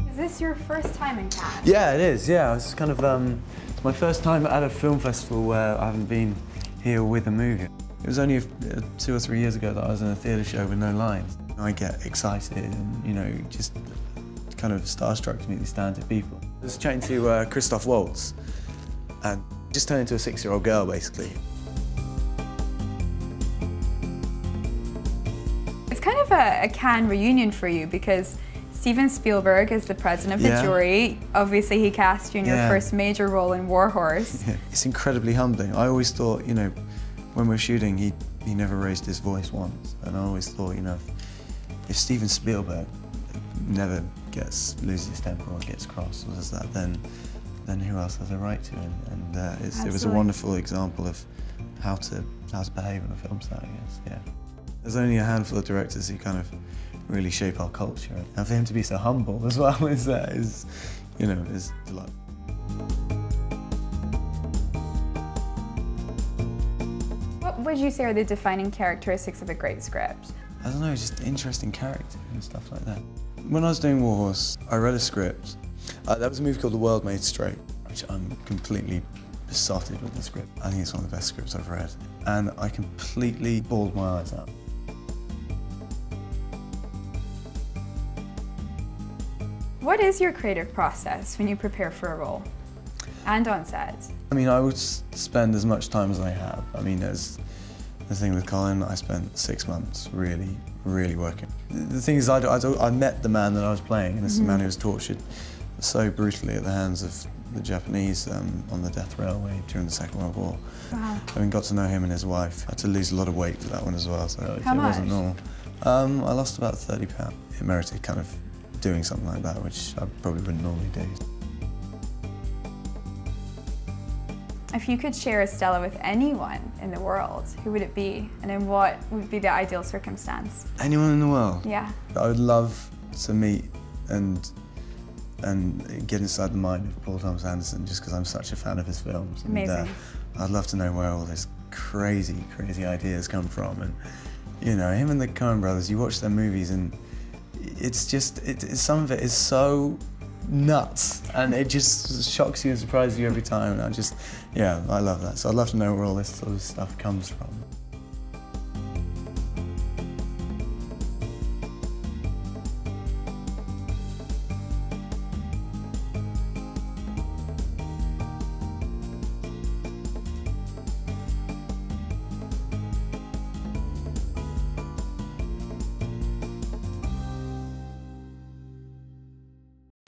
Is this your first time in Cannes? Yeah, it is. Yeah, it's kind of it's my first time at a film festival where I haven't been here with a movie. It was only 2 or 3 years ago that I was in a theatre show with no lines. I get excited and, you know, just kind of starstruck to meet these talented people. I was chatting to Christoph Waltz and just turned into a 6-year-old girl, basically. It's kind of a Cannes reunion for you because Steven Spielberg is the president of the jury. Obviously, he cast you in your first major role in War Horse. Yeah. It's incredibly humbling. I always thought, you know, when we were shooting, he never raised his voice once. And I always thought, you know, if Steven Spielberg never loses his temper or gets cross or does that, then who else has a right to? And it was a wonderful example of how to behave in a film set, I guess. Yeah. There's only a handful of directors who kind of really shape our culture, and for him to be so humble as well is you know, is delightful. What would you say are the defining characteristics of a great script? I don't know, just interesting character and stuff like that. When I was doing War Horse, I read a script. That was a movie called The World Made Straight, which I'm completely besotted with the script. I think it's one of the best scripts I've read. And I completely bawled my eyes out. What is your creative process when you prepare for a role and on set? I mean, I would spend as much time as I have. I mean, there's the thing with Colin, I spent 6 months really working. The thing is, I met the man that I was playing, and this is a man who was tortured so brutally at the hands of the Japanese on the death railway during the Second World War. Wow. I mean, got to know him and his wife. I had to lose a lot of weight for that one as well, so it wasn't normal. I lost about 30 pounds. It merited kind of doing something like that, which I probably wouldn't normally do. If you could share a Stella with anyone in the world, who would it be? And in what would be the ideal circumstance? Anyone in the world? Yeah. I would love to meet and get inside the mind of Paul Thomas Anderson, just because I'm such a fan of his films. Amazing. And, I'd love to know where all these crazy ideas come from. And, you know, him and the Coen brothers, you watch their movies and it's just, some of it is so nuts and it just shocks you and surprises you every time. And I love that. So I'd love to know where all this sort of stuff comes from.